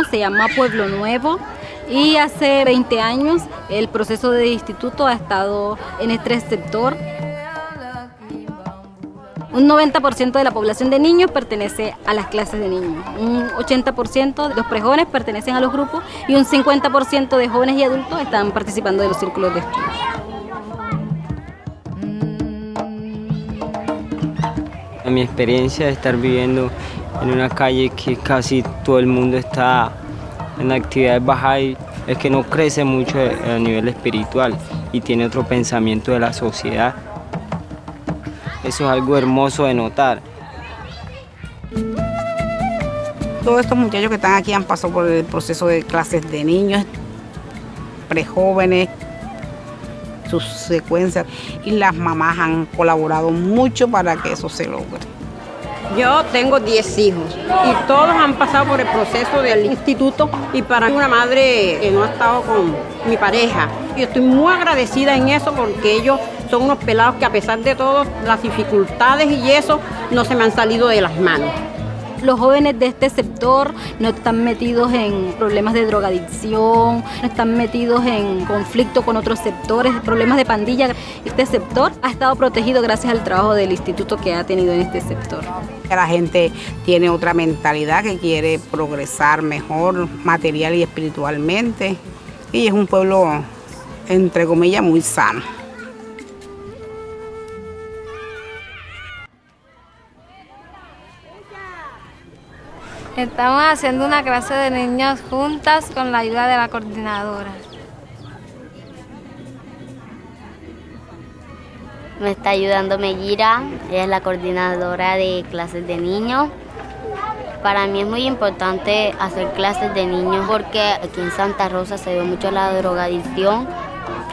Se llama Pueblo Nuevo y hace 20 años el proceso de instituto ha estado en este sector. Un 90% de la población de niños pertenece a las clases de niños, un 80% de los prejóvenes pertenecen a los grupos y un 50% de jóvenes y adultos están participando de los círculos de estudio. Mi experiencia de estar viviendo en una calle que casi todo el mundo está en actividades bajas es que no crece mucho a nivel espiritual y tiene otro pensamiento de la sociedad. Eso es algo hermoso de notar. Todos estos muchachos que están aquí han pasado por el proceso de clases de niños, prejóvenes, sus secuencias, y las mamás han colaborado mucho para que eso se logre. Yo tengo 10 hijos y todos han pasado por el proceso del instituto, y para mí una madre que no ha estado con mi pareja, yo estoy muy agradecida en eso porque ellos son unos pelados que a pesar de todas las dificultades y eso, no se me han salido de las manos. Los jóvenes de este sector no están metidos en problemas de drogadicción, no están metidos en conflicto con otros sectores, problemas de pandilla. Este sector ha estado protegido gracias al trabajo del instituto que ha tenido en este sector. La gente tiene otra mentalidad que quiere progresar mejor material y espiritualmente, y es un pueblo, entre comillas, muy sano. Estamos haciendo una clase de niños juntas con la ayuda de la coordinadora. Me está ayudando Mellira, ella es la coordinadora de clases de niños. Para mí es muy importante hacer clases de niños porque aquí en Santa Rosa se ve mucho la drogadicción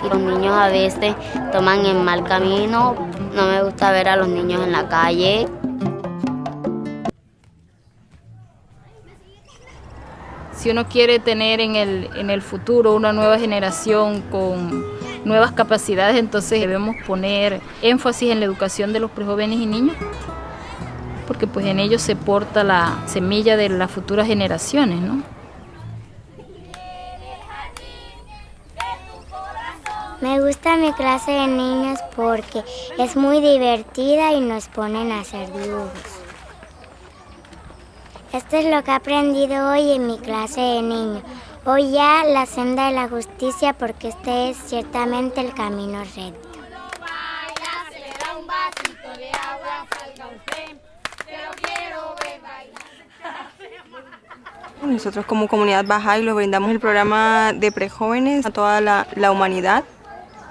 y los niños a veces toman el mal camino. No me gusta ver a los niños en la calle. Si uno quiere tener en el futuro una nueva generación con nuevas capacidades, entonces debemos poner énfasis en la educación de los prejóvenes y niños, porque pues en ellos se porta la semilla de las futuras generaciones, ¿no? Me gusta mi clase de niños porque es muy divertida y nos ponen a hacer dibujos. Esto es lo que he aprendido hoy en mi clase de niños. Hoy ya la senda de la justicia, porque este es ciertamente el camino recto. Nosotros como comunidad Bahá'í le brindamos el programa de prejóvenes a toda la humanidad,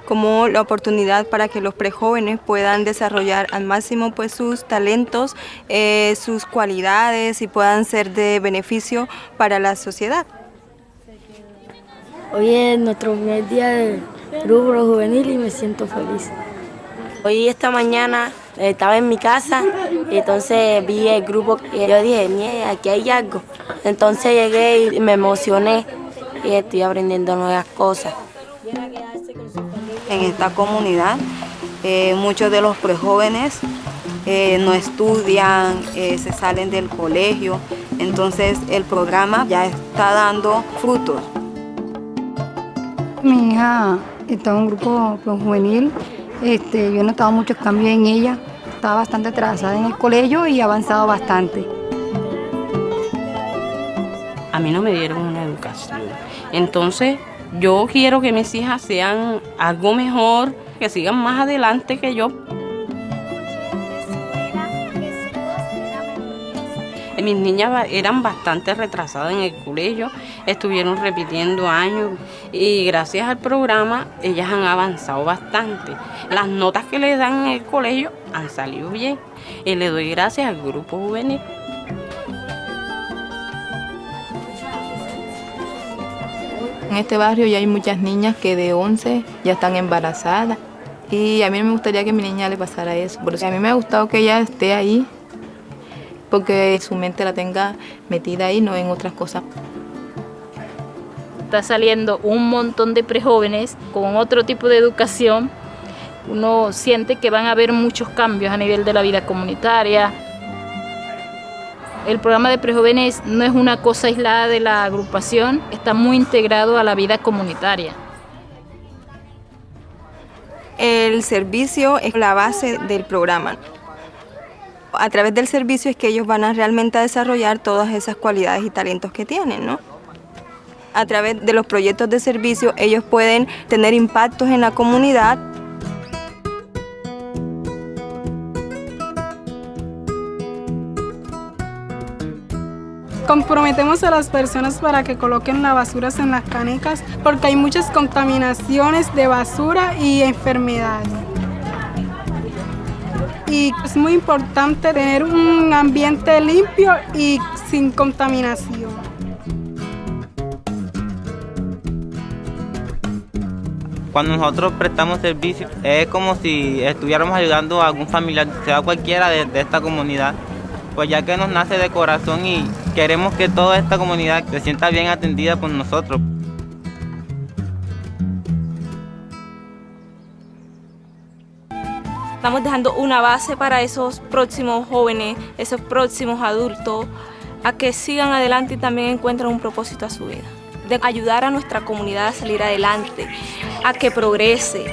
como la oportunidad para que los prejóvenes puedan desarrollar al máximo pues sus talentos, sus cualidades y puedan ser de beneficio para la sociedad. Hoy es nuestro primer día del grupo juvenil y me siento feliz. Hoy esta mañana estaba en mi casa y entonces vi el grupo y yo dije, mira, aquí hay algo. Entonces llegué y me emocioné y estoy aprendiendo nuevas cosas. En esta comunidad muchos de los prejóvenes no estudian, se salen del colegio, entonces el programa ya está dando frutos. Mi hija está en un grupo juvenil, yo he notado muchos cambios en ella, estaba bastante atrasada en el colegio y ha avanzado bastante. A mí no me dieron una educación, entonces yo quiero que mis hijas sean algo mejor, que sigan más adelante que yo. Mis niñas eran bastante retrasadas en el colegio, estuvieron repitiendo años y gracias al programa ellas han avanzado bastante. Las notas que les dan en el colegio han salido bien y le doy gracias al grupo juvenil. En este barrio ya hay muchas niñas que de 11 ya están embarazadas y a mí me gustaría que a mi niña le pasara eso. Por eso a mí me ha gustado que ella esté ahí, porque su mente la tenga metida ahí, no en otras cosas. Está saliendo un montón de prejóvenes con otro tipo de educación. Uno siente que van a haber muchos cambios a nivel de la vida comunitaria. El programa de prejóvenes no es una cosa aislada de la agrupación, está muy integrado a la vida comunitaria. El servicio es la base del programa. A través del servicio es que ellos van a realmente desarrollar todas esas cualidades y talentos que tienen, ¿no? A través de los proyectos de servicio ellos pueden tener impactos en la comunidad. Comprometemos a las personas para que coloquen las basuras en las canecas porque hay muchas contaminaciones de basura y enfermedades. Y es muy importante tener un ambiente limpio y sin contaminación. Cuando nosotros prestamos servicio es como si estuviéramos ayudando a algún familiar, sea cualquiera de esta comunidad, pues ya que nos nace de corazón y queremos que toda esta comunidad se sienta bien atendida por nosotros. Estamos dejando una base para esos próximos jóvenes, esos próximos adultos, a que sigan adelante y también encuentren un propósito a su vida. De ayudar a nuestra comunidad a salir adelante, a que progrese.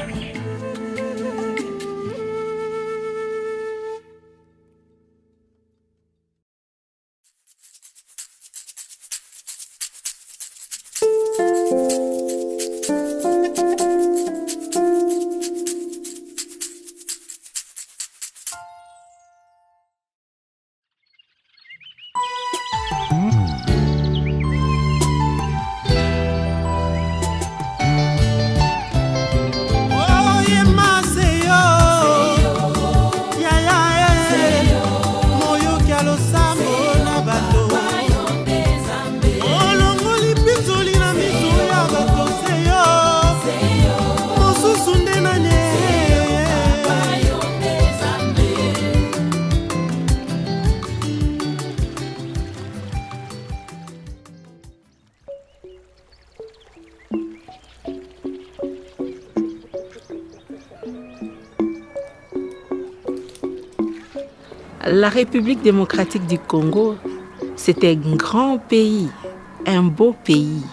La République démocratique du Congo, c'est un grand pays, un beau pays.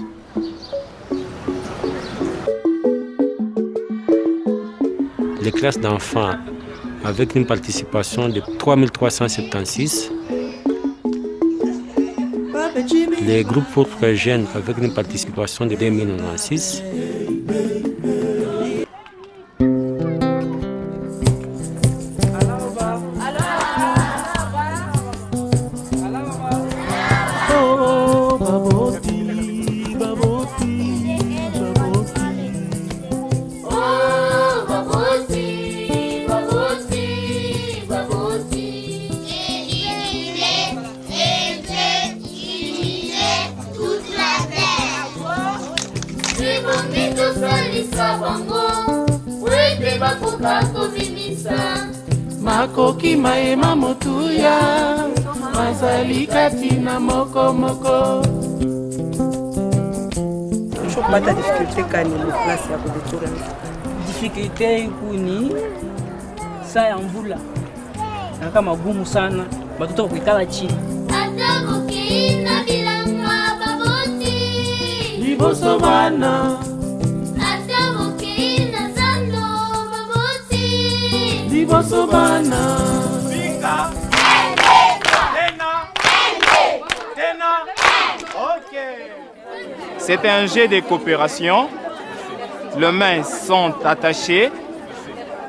Les classes d'enfants avec une participation de 3376. Les groupes pour très jeunes avec une participation de 2096. Makoki maema motuya mazali katina moko moko. Pata difficulté kani mu classe ya kudetura. Difficulté kuni saa ya mvula na kama gumu sana batoto kuikala chini. Atamukiina bilanga baboti liboso bana. Atamukiina zando baboti liboso bana. Binga tena. OK. C'est un jeu de coopération. Les mains sont attachées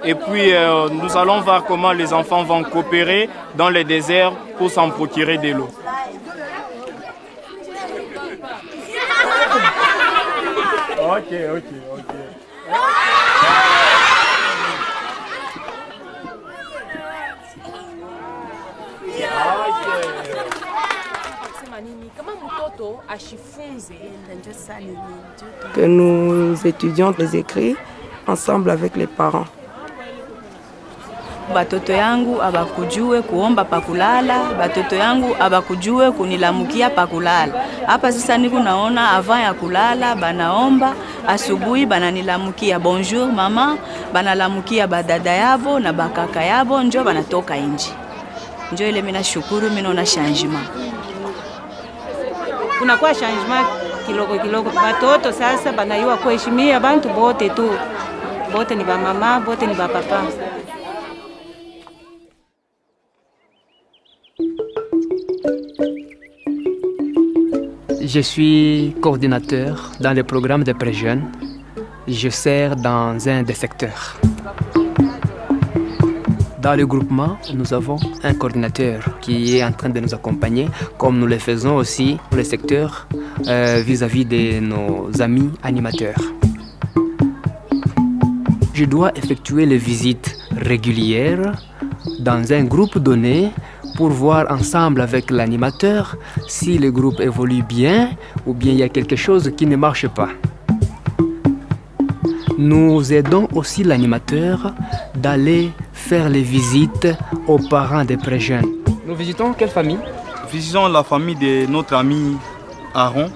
et puis nous allons voir comment les enfants vont coopérer dans le désert pour s'en procurer de l'eau. OK. Que nous étudions les écrits ensemble avec les parents. Batoto yangu abakujue kuomba pakulala, batoto yangu abakujue kunilamukia pakulala. Hapa sasa niko naona avant ya kulala banaomba, asubuhi bananilamukia bonjour mama, banalamukia badada yabo na bakaka yabo njo banatoka inji. Njo ile mimi nashukuru, mimi naona changement. Kunakuwa changement kidogo. Batoto sasa banayua kuheshimia bantu bote tu. Bote ni ba mama, bote ni ba papa. Je suis coordinateur dans le programme de pré-jeunes. Je sers dans un des secteurs. Dans le groupement, nous avons un coordinateur qui est en train de nous accompagner, comme nous le faisons aussi pour le secteur vis-à-vis de nos amis animateurs. Je dois effectuer les visites régulières dans un groupe donné pour voir ensemble avec l'animateur si le groupe évolue bien ou bien il y a quelque chose qui ne marche pas. Nous aidons aussi l'animateur d'aller faire les visites aux parents des pré-jeunes. Nous visitons quelle famille? Visitons la famille de notre ami Aaron.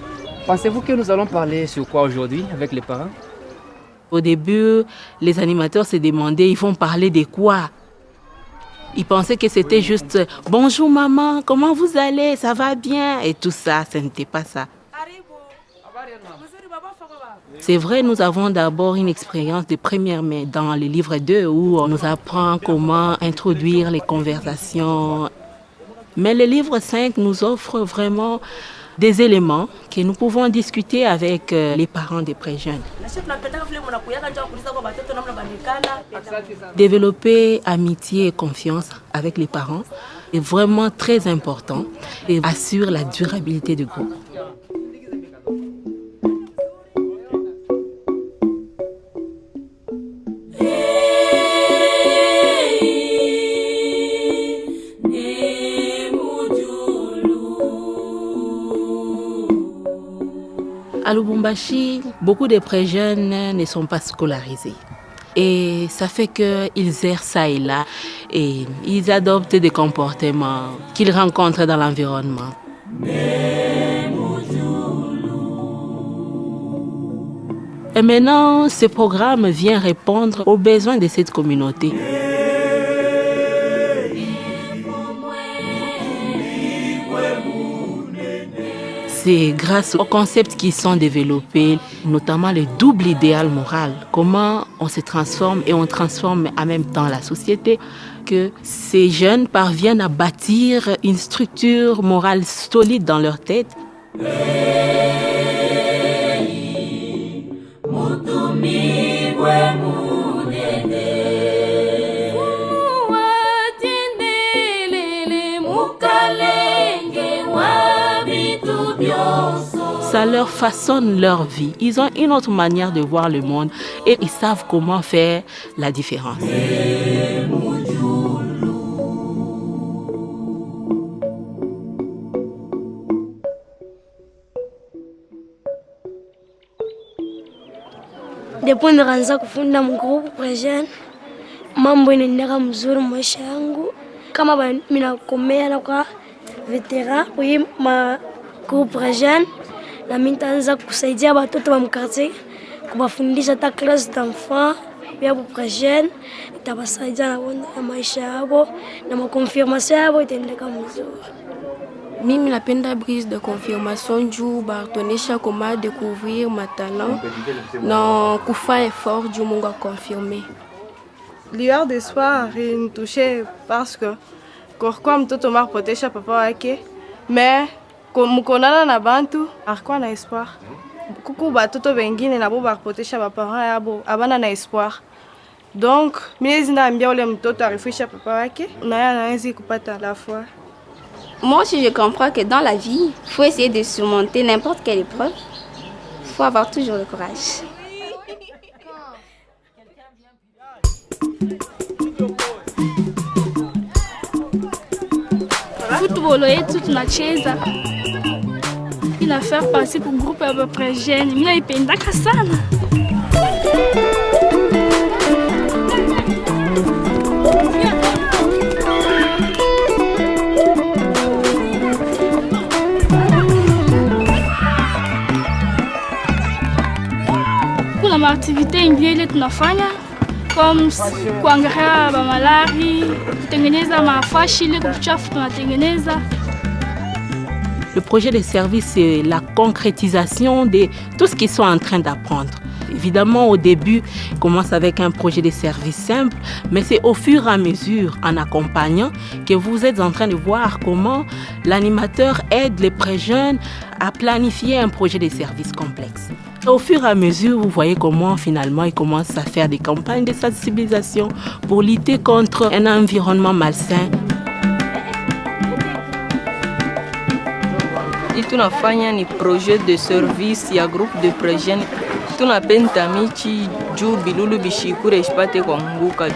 Pensez-vous que nous allons parler sur quoi aujourd'hui avec les parents? Au début, les animateurs se demandaient, ils vont parler de quoi? Ils pensaient que c'était juste « Bonjour maman, comment vous allez? Ça va bien ?» et tout ça, ce n'était pas ça. C'est vrai, nous avons d'abord une expérience de première main dans le livre 2 où on nous apprend comment introduire les conversations. Mais le livre 5 nous offre vraiment des éléments que nous pouvons discuter avec les parents des pré-jeunes. Développer amitié et confiance avec les parents est vraiment très important et assure la durabilité du groupe. À Lubumbashi, beaucoup de pré-jeunes ne sont pas scolarisés. Et ça fait qu'ils errent ça et là et ils adoptent des comportements qu'ils rencontrent dans l'environnement. Et maintenant, ce programme vient répondre aux besoins de cette communauté. C'est grâce aux concepts qui sont développés, notamment le double idéal moral, comment on se transforme et on transforme en même temps la société, que ces jeunes parviennent à bâtir une structure morale solide dans leur tête. Ça leur façonne leur vie. Ils ont une autre manière de voir le monde et ils savent comment faire la différence. Depuis nikaanza kufunda mgrupu pré-jeune, mambo inaendeka mzuri maisha yangu. Kama minakomea na kwa veteran kwa hii magrupu pré-jeune, na mimi nitaanza kusaidia watoto wa mkartie kubafundisha hata classe d'enfants ya pré-jeune, itabasaidia na maisha yao na makonfirmation yao itaendeka mzuri. Mimi napenda brise de confirmation juu batonesha comment découvrir ma talent na kufa effort juu Mungu a confirmer. Lueur d'espoir ilinitouche parce que kwa mtoto marpotesha papa wake mais mkonana na bantu alikuwa na espoir. Kuku batoto wengine nabo barpotesha baparents yabo abana na espoir. Donc mimi naambia ule mtoto arifisha papa wake na anaweza kupata la foi. Moi aussi, je comprends que dans la vie, il faut essayer de surmonter n'importe quelle épreuve. Il faut avoir toujours le courage. Football yetu tunacheza ina faire partie pour groupe ya pré-jeune. Mimi naipendaka sana. Kuna maaktivite ingine ile tunafanya comme kuangalia bamalari, kutengeneza mafashi ile kuchafu tunatengeneza. Le projet de service, c'est la concrétisation de tout ce qu'ils sont en train d'apprendre. Évidemment, au début, on commence avec un projet de service simple, mais c'est au fur et à mesure, en accompagnant, que vous êtes en train de voir comment l'animateur aide les pré-jeunes à planifier un projet de service complexe. Au fur et à mesure, vous voyez comment finalement ils commencent à faire des campagnes de sensibilisation pour lutter contre un environnement malsain. Tunafanya ni projet de service ya groupe de prejeunes. Tunapenda michi juu bilulu bishikure ishipate kuanguka.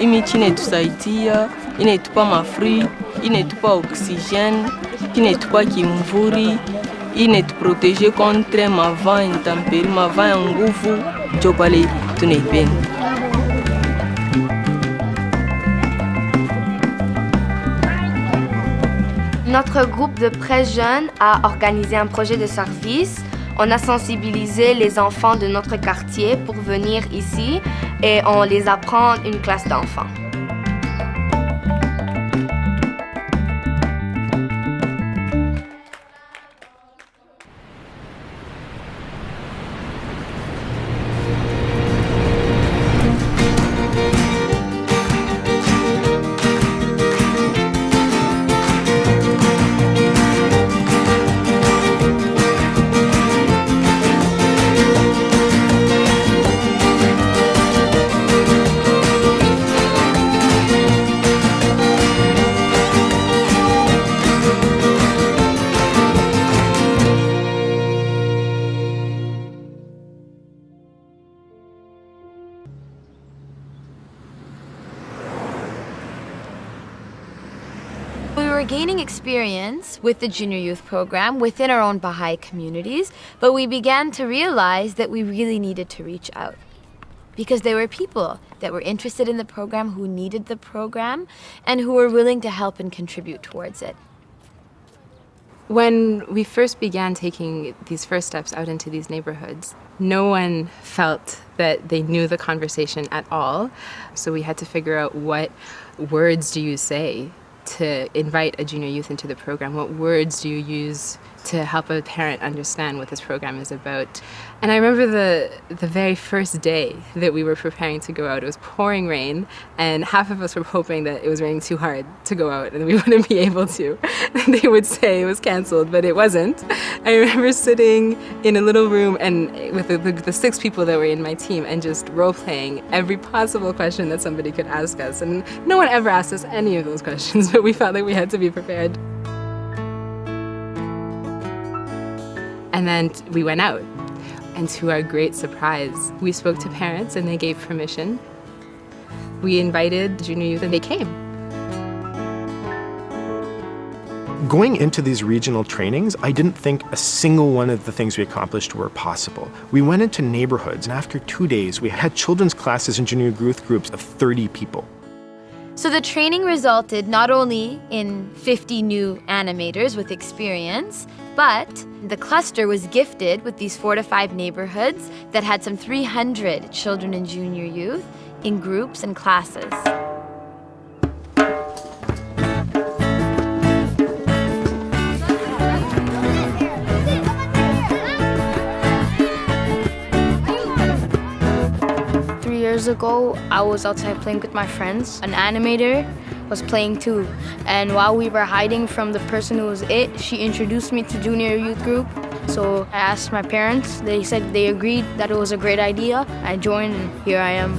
Hii michi inatusaidia, inatupa mafri, inatupa oxygène, inatupa kimvuri, inatuprotege contre mavent intempérie, mavent ya nguvu, ndio pale tunaipenda. Notre groupe de pré-jeunes a organisé un projet de service. On a sensibilisé les enfants de notre quartier pour venir ici et on les apprend une classe d'enfants. We were gaining experience with the Junior Youth Program within our own Baha'i communities, but we began to realize that we really needed to reach out. Because there were people that were interested in the program, who needed the program, and who were willing to help and contribute towards it. When we first began taking these first steps out into these neighborhoods, no one felt that they knew the conversation at all. So we had to figure out, what words do you say to invite a junior youth into the program? What words do you use to help a parent understand what this program is about? And I remember the very first day that we were preparing to go out, it was pouring rain, and half of us were hoping that it was raining too hard to go out and we wouldn't be able to. They would say it was canceled, but it wasn't. I remember sitting in a little room and with the 6 people that were in my team and just role-playing every possible question that somebody could ask us. And no one ever asked us any of those questions, but we felt like we had to be prepared. And then we went out, and to our great surprise, we spoke to parents and they gave permission. We invited junior youth and they came. Going into these regional trainings, I didn't think a single one of the things we accomplished were possible. We went into neighborhoods, and after 2 days, we had children's classes and junior youth groups of 30 people. So the training resulted not only in 50 new animators with experience, but the cluster was gifted with these 4 to 5 neighborhoods that had some 300 children and junior youth in groups and classes. Years ago, I was outside playing with my friends. An animator was playing too, and while we were hiding from the person who was it, she introduced me to junior youth group. So I asked my parents. They said they agreed that it was a great idea. I joined, and here I am.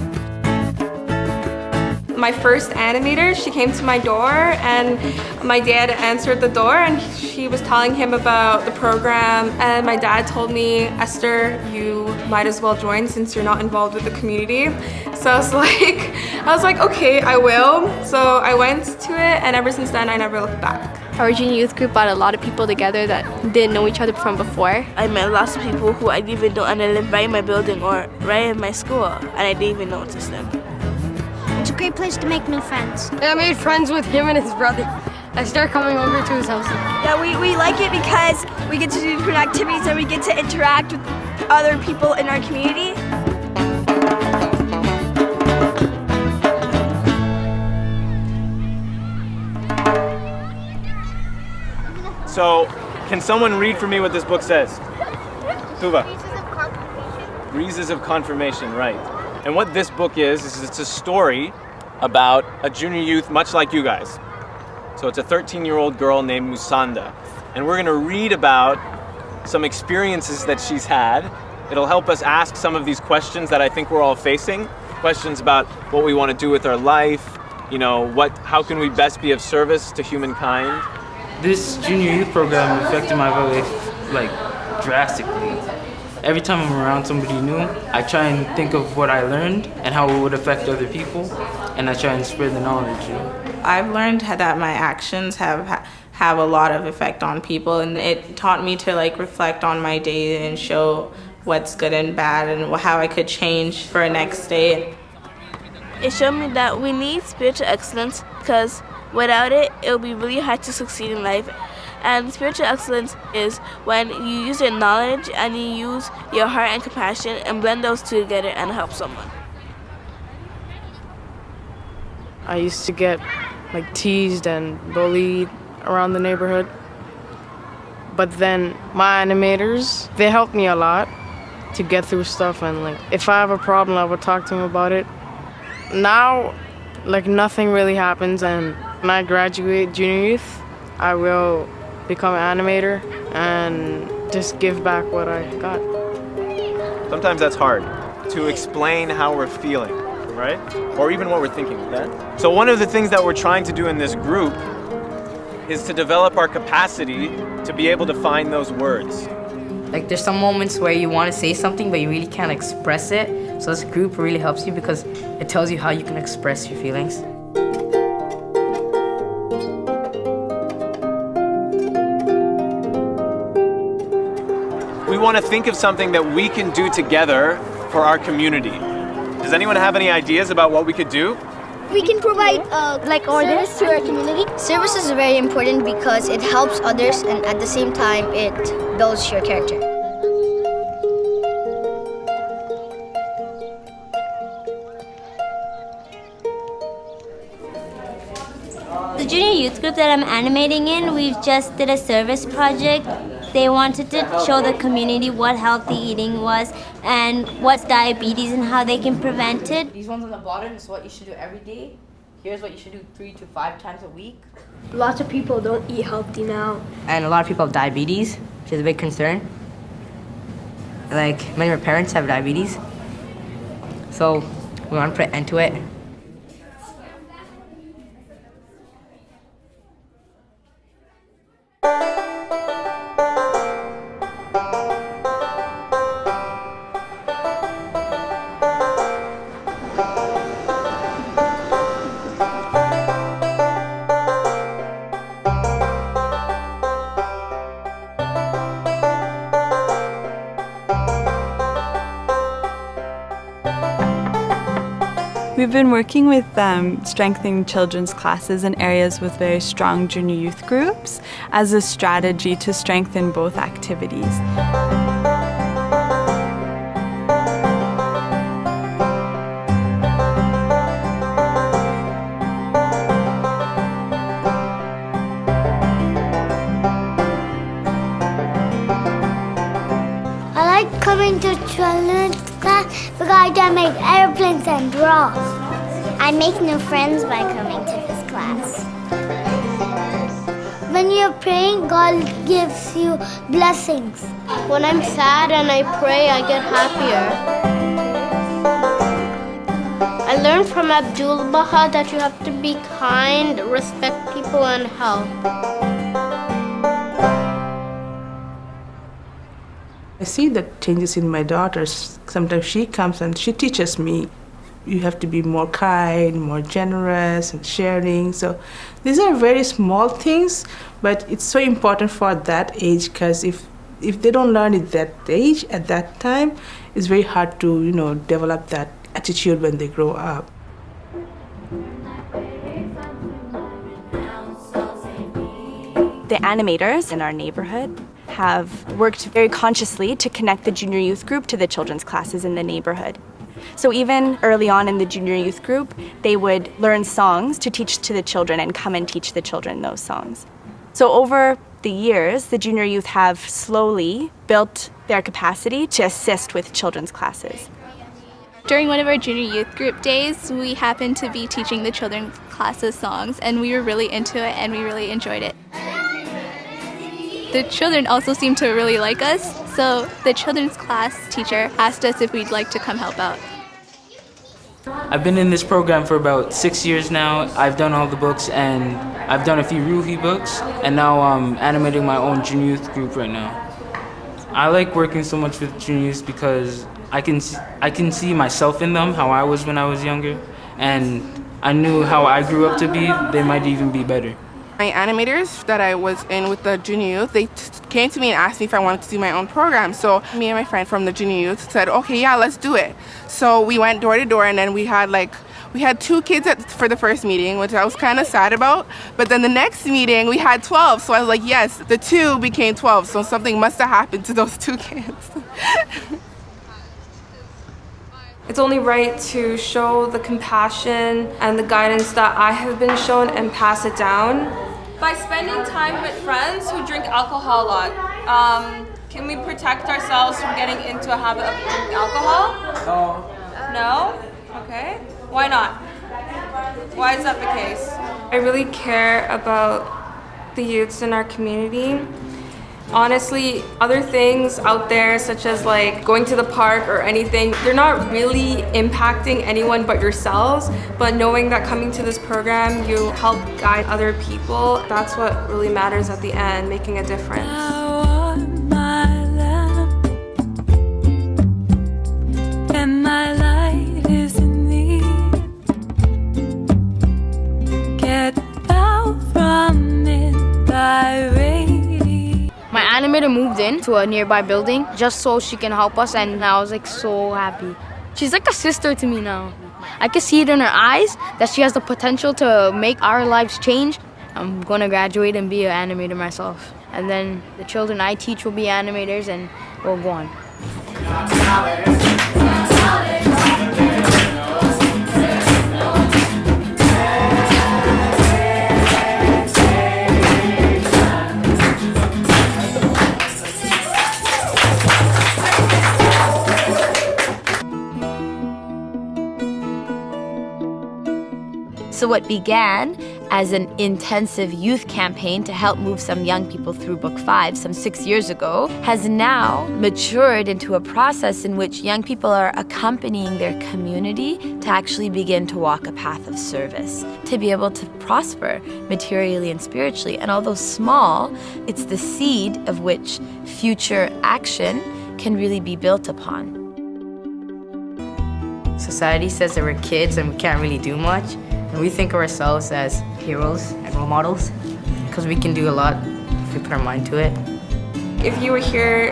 My first animator, she came to my door, and my dad answered the door, and she was telling him about the program, and my dad told me, Esther, you might as well join since you're not involved with the community. So I was like, okay, I will. So I went to it, and ever since then, I never looked back. Our junior youth group brought a lot of people together that didn't know each other from before. I met lots of people who I didn't even know, and they lived right in my building or right in my school, and I didn't even notice them. It's a great place to make new friends. I made friends with him and his brother. I started coming over to his house. Yeah, we like it because we get to do different activities and we get to interact with other people in our community. So, can someone read for me what this book says? Tuva. Breezes of Confirmation, right. And what this book is it's a story about a junior youth much like you guys. So it's a 13-year-old girl named Musanda. And we're gonna read about some experiences that she's had. It'll help us ask some of these questions that I think we're all facing. Questions about what we want to do with our life, you know, how can we best be of service to humankind? This junior youth program affected my life, like, drastically. Every time I'm around somebody new, I try and think of what I learned and how it would affect other people, and I try and spread the knowledge. You know? I've learned that my actions have a lot of effect on people, and it taught me to like reflect on my day and show what's good and bad and how I could change for a next day. It showed me that we need spiritual excellence because without it, it'll be really hard to succeed in life. And spiritual excellence is when you use your knowledge and you use your heart and compassion and blend those two together and help someone. I used to get like teased and bullied around the neighborhood. But then my animators, they helped me a lot to get through stuff, and like if I have a problem, I would talk to them about it. Now, like nothing really happens, and when I graduate junior youth, I will become an animator and just give back what I got. Sometimes that's hard to explain how we're feeling, right? Or even what we're thinking, okay? So one of the things that we're trying to do in this group is to develop our capacity to be able to find those words. Like there's some moments where you want to say something but you really can't express it. So this group really helps you because it tells you how you can express your feelings. We want to think of something that we can do together for our community. Does anyone have any ideas about what we could do? We can provide service to our community. Service is very important because it helps others and at the same time it builds your character. The junior youth group that I'm animating in, we've just did a service project. They wanted to show the community what healthy eating was and what's diabetes and how they can prevent it. These ones on the bottom is what you should do every day. Here's what you should do 3 to 5 times a week. Lots of people don't eat healthy now. And a lot of people have diabetes, which is a big concern. Like many of our parents have diabetes. So we want to put an end to it. We've been working with strengthening children's classes in areas with very strong junior youth groups as a strategy to strengthen both activities. I like coming to children's class because I can make airplanes and draw. I make new friends by coming to this class. When you're praying, God gives you blessings. When I'm sad and I pray, I get happier. I learned from Abdul Baha that you have to be kind, respect people, and help. I see the changes in my daughters. Sometimes she comes and she teaches me you have to be more kind, more generous and sharing. So these are very small things, but it's so important for that age because if they don't learn at that age, at that time, it's very hard to, develop that attitude when they grow up. The animators in our neighborhood have worked very consciously to connect the junior youth group to the children's classes in the neighborhood. So even early on in the junior youth group, they would learn songs to teach to the children and come and teach the children those songs. So over the years, the junior youth have slowly built their capacity to assist with children's classes. During one of our junior youth group days, we happened to be teaching the children's classes songs, and we were really into it and we really enjoyed it. The children also seemed to really like us, so the children's class teacher asked us if we'd like to come help out. I've been in this program for about 6 years now. I've done all the books and I've done a few Ruhi books, and now I'm animating my own junior youth group right now. I like working so much with junior youth because I can see myself in them, how I was when I was younger, and I knew how I grew up to be. They might even be better. My animators that I was in with the junior youth, they came to me and asked me if I wanted to do my own program. So me and my friend from the junior youth said, okay, yeah, let's do it. So we went door to door, and then we had 2 kids for the first meeting, which I was kind of sad about. But then the next meeting, we had 12. So I was like, yes, the 2 became 12. So something must have happened to those 2 kids. It's only right to show the compassion and the guidance that I have been shown and pass it down. By spending time with friends who drink alcohol a lot, can we protect ourselves from getting into a habit of drinking alcohol? No? Okay. Why not? Why is that the case? I really care about the youths in our community. Honestly, other things out there, such as like going to the park or anything, they're not really impacting anyone but yourselves. But knowing that coming to this program, you help guide other people, that's what really matters at the end, making a difference. And my light is in thee. Get out from it thy way. My animator moved in to a nearby building just so she can help us, and I was like so happy. She's like a sister to me now. I can see it in her eyes that she has the potential to make our lives change. I'm gonna graduate and be an animator myself. And then the children I teach will be animators, and we'll go on. So what began as an intensive youth campaign to help move some young people through Book 5 some 6 years ago has now matured into a process in which young people are accompanying their community to actually begin to walk a path of service, to be able to prosper materially and spiritually. And although small, it's the seed of which future action can really be built upon. Society says that we're kids and we can't really do much. And we think of ourselves as heroes and role models because we can do a lot if we put our mind to it. If you were here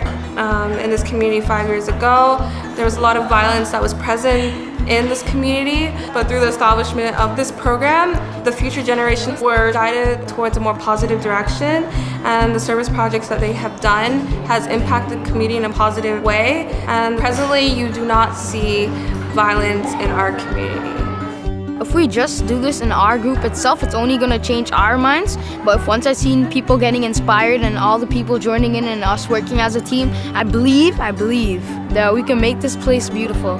in this community 5 years ago, there was a lot of violence that was present in this community, but through the establishment of this program, the future generations were guided towards a more positive direction, and the service projects that they have done has impacted the community in a positive way, and presently you do not see violence in our community. If we just do this in our group itself, it's only gonna change our minds. But if once I've seen people getting inspired and all the people joining in and us working as a team, I believe that we can make this place beautiful.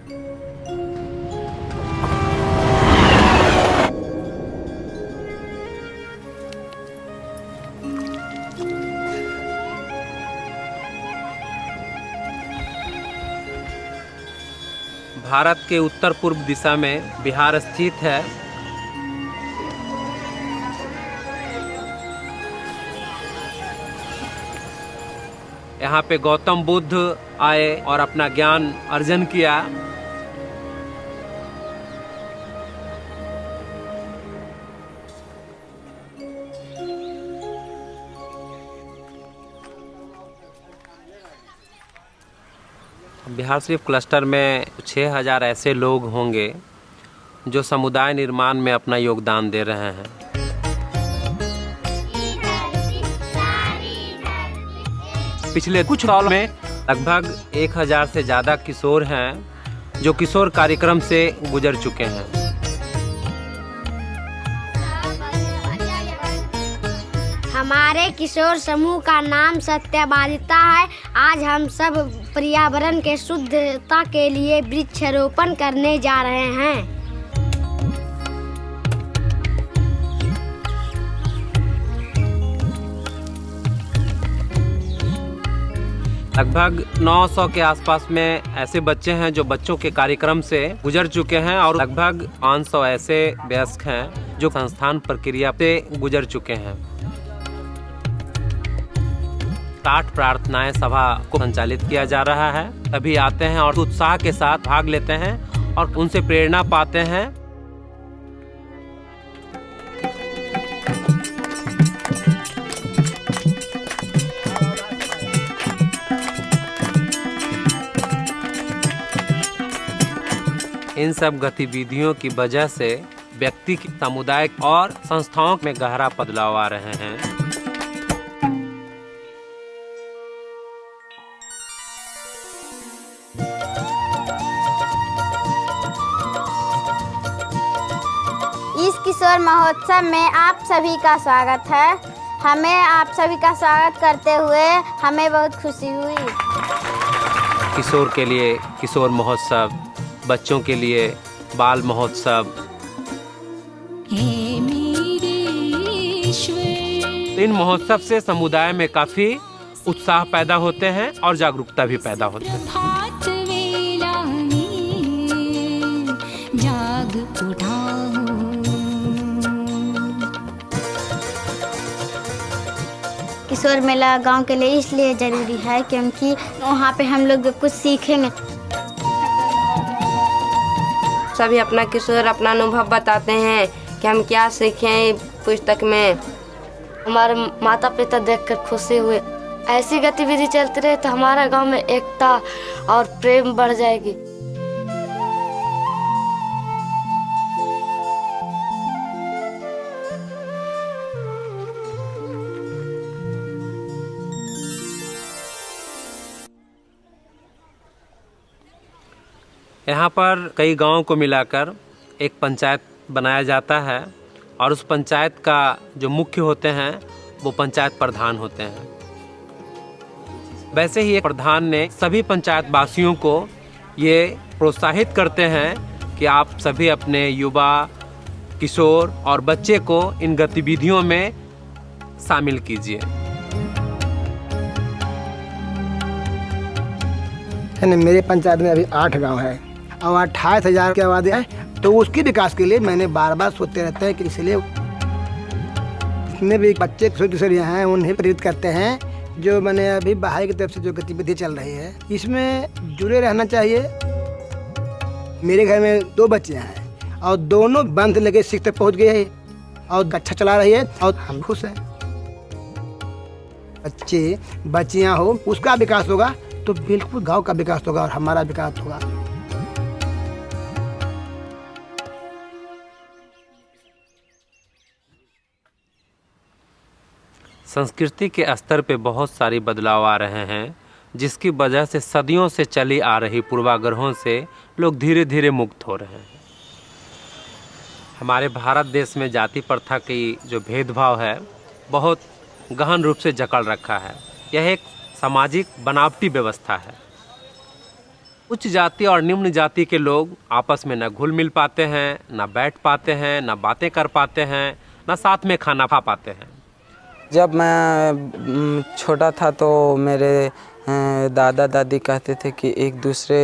Bharat के उत्तर पूर्व दिशा में बिहार स्थित है। यहाँ पे गौतम बुद्ध आए और अपना ज्ञान अर्जन किया। बिहार शरीफ क्लस्टर में 6000 ऐसे लोग होंगे जो समुदाय निर्माण में अपना योगदान दे रहे हैं। पिछले कुछ सालों में लगभग 1000 से ज़्यादा किशोर हैं जो किशोर कार्यक्रम से गुजर चुके हैं। हमारे किशोर समूह का नाम सत्यवादिता है। आज हम सब पर्यावरण के शुद्धता के लिए वृक्षारोपण करने जा रहे हैं। लगभग 900 के आसपास में ऐसे बच्चे हैं जो बच्चों के कार्यक्रम से गुजर चुके हैं और लगभग 500 ऐसे वयस्क हैं जो संस्थान प्रक्रिया से गुजर चुके हैं। 60 प्रार्थनाएं सभा को संचालित किया जा रहा है। सभी आते हैं और उत्साह के साथ भाग लेते हैं और उनसे प्रेरणा पाते हैं। इन सब गतिविधियों की वजह से व्यक्ति की समुदाय और संस्थाओं में गहरा बदलाव आ रहे हैं। इस किशोर महोत्सव में आप सभी का स्वागत है। हमें आप सभी का स्वागत करते हुए हमें बहुत खुशी हुई। किशोर के लिए किशोर महोत्सव, बच्चों के लिए बाल महोत्सव। इन महोत्सव से समुदाय में काफी उत्साह पैदा होते हैं और जागरूकता भी पैदा होती है। किशोर मेला गांव के लिए इसलिए जरूरी है क्योंकि वहाँ पे हम लोग कुछ सीखेंगे। सभी अपना किशोर अपना अनुभव बताते हैं कि हम क्या सीखें पुस्तक में। हमारे माता पिता देखकर खुशी हुए। ऐसी गतिविधि चलती रहे तो हमारा गांव में एकता और प्रेम बढ़ जाएगी। यहाँ पर कई गांवों को मिलाकर एक पंचायत बनाया जाता है और उस पंचायत का जो मुख्य होते हैं वो पंचायत प्रधान होते हैं। वैसे ही एक प्रधान ने सभी पंचायत वासियों को ये प्रोत्साहित करते हैं कि आप सभी अपने युवा, किशोर और बच्चे को इन गतिविधियों में शामिल कीजिए। मेरे पंचायत में अभी 8 गांव है और 28,000 की आबादी है, तो उसके विकास के लिए मैंने बार बार सोचते रहते हैं कि इसलिए जितने भी बच्चे किशोरियाँ हैं उन्हें प्रेरित करते हैं। जो मैंने अभी बहाई की तरफ से जो गतिविधि चल रही है इसमें जुड़े रहना चाहिए। मेरे घर में 2 बच्चे हैं और दोनों बंद लगे शिक्षा तक पहुँच गए हैं और अच्छा चला रही है और हम खुश हैं। बच्चे बच्चियाँ हो उसका विकास होगा तो बिल्कुल गांव का विकास होगा और हमारा विकास होगा। संस्कृति के स्तर पे बहुत सारी बदलाव आ रहे हैं जिसकी वजह से सदियों से चली आ रही पूर्वाग्रहों से लोग धीरे धीरे मुक्त हो रहे हैं। हमारे भारत देश में जाति प्रथा की जो भेदभाव है बहुत गहन रूप से जकड़ रखा है। यह एक सामाजिक बनावटी व्यवस्था है। उच्च जाति और निम्न जाति के लोग आपस में न घुल मिल पाते हैं, न बैठ पाते हैं, न बातें कर पाते हैं, न साथ में खाना खा पाते हैं। जब मैं छोटा था तो मेरे दादा दादी कहते थे कि एक दूसरे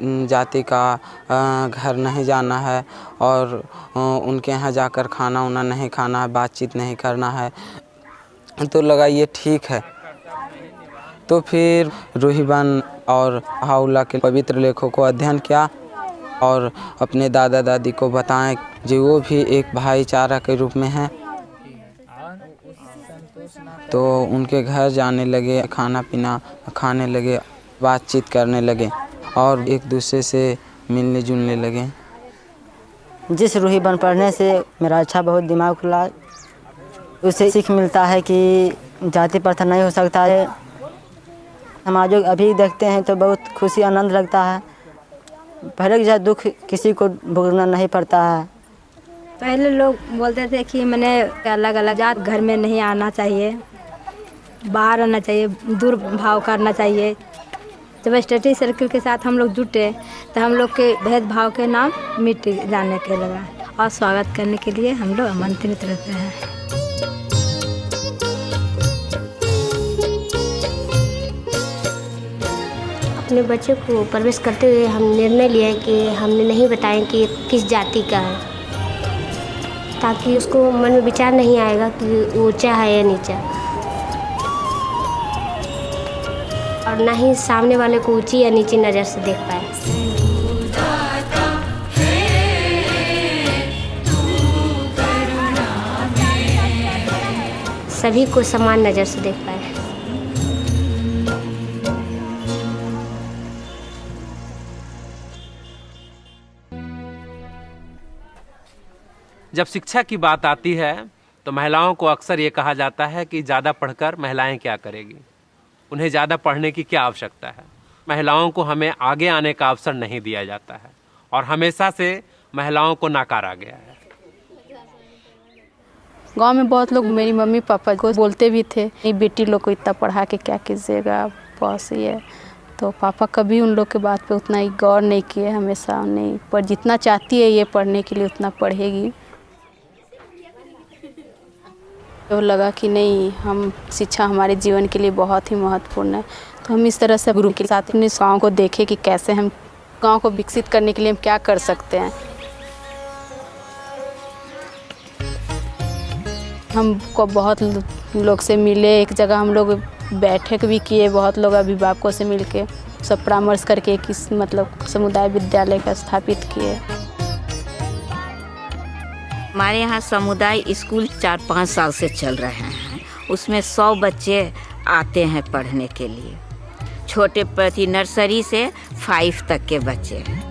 जाति का घर नहीं जाना है और उनके यहाँ जाकर खाना उना नहीं खाना है, बातचीत नहीं करना है। तो लगा ये ठीक है। तो फिर रूहीबन और हाउला के पवित्र लेखों को अध्ययन किया और अपने दादा दादी को बताएं जो वो भी एक भाईचारा के रूप में हैं। तो उनके घर जाने लगे, खाना पीना खाने लगे, बातचीत करने लगे और एक दूसरे से मिलने जुलने लगे। जिस रूहीबन पढ़ने से मेरा अच्छा बहुत दिमाग खुला, उससे सीख मिलता है कि जाति प्रथा नहीं हो सकता है। समाजों अभी देखते हैं तो बहुत खुशी आनंद लगता है। पहले जैसा दुख किसी को भोगना नहीं पड़ता है। पहले लोग बोलते थे कि मैंने अलग अलग जात घर में नहीं आना चाहिए, बाहर आना चाहिए, दूर भाव करना चाहिए। जब स्टडी सर्कल के साथ हम लोग जुटे तो हम लोग के भेदभाव के नाम मिट जाने के लगा और स्वागत करने के लिए हम लोग आमंत्रित रहते हैं। अपने बच्चे को परवरिश करते हुए हम निर्णय लिया है कि हमने नहीं बताएं कि किस जाति का है, ताकि उसको मन में विचार नहीं आएगा कि ऊंचा है या नीचा, और ना ही सामने वाले को ऊंची या नीची नज़र से देख पाए। सभी को समान नज़र से देख पाए। जब शिक्षा की बात आती है तो महिलाओं को अक्सर ये कहा जाता है कि ज़्यादा पढ़कर महिलाएं क्या करेगी, उन्हें ज़्यादा पढ़ने की क्या आवश्यकता है। महिलाओं को हमें आगे आने का अवसर नहीं दिया जाता है और हमेशा से महिलाओं को नकारा गया है। गांव में बहुत लोग मेरी मम्मी पापा को बोलते भी थे, ये बेटी लोग को इतना पढ़ा के क्या कीजिएगा, बस ये। तो पापा कभी उन लोग के बात पे उतना ही गौर नहीं किए, हमेशा नहीं, पर जितना चाहती है ये पढ़ने के लिए उतना पढ़ेगी। तो लगा कि नहीं, हम शिक्षा हमारे जीवन के लिए बहुत ही महत्वपूर्ण है। तो हम इस तरह से गुरु के साथ अपने गाँव को देखें कि कैसे हम गाँव को विकसित करने के लिए हम क्या कर सकते हैं। हमको बहुत लोग से मिले, एक जगह हम लोग बैठक भी किए, बहुत लोग अभिभावकों से मिलके सब परामर्श करके किस मतलब समुदाय विद्यालय का स्थापित किए। हमारे यहाँ समुदाय स्कूल 4-5 साल से चल रहे हैं। उसमें 100 बच्चे आते हैं पढ़ने के लिए। छोटे प्रति नर्सरी से 5 तक के बच्चे हैं।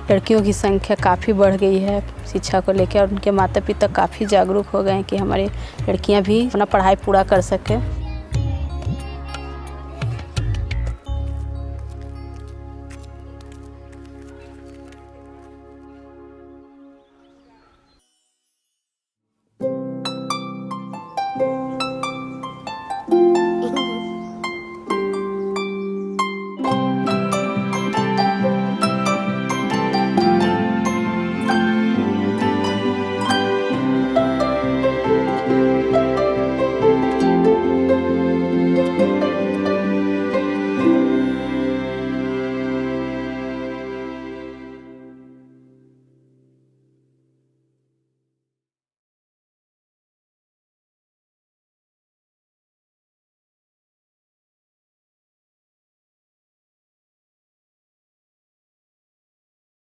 लड़कियों की संख्या काफ़ी बढ़ गई है शिक्षा को लेकर और उनके माता पिता काफ़ी जागरूक हो गए हैं कि हमारे लड़कियां भी अपना पढ़ाई पूरा कर सकें।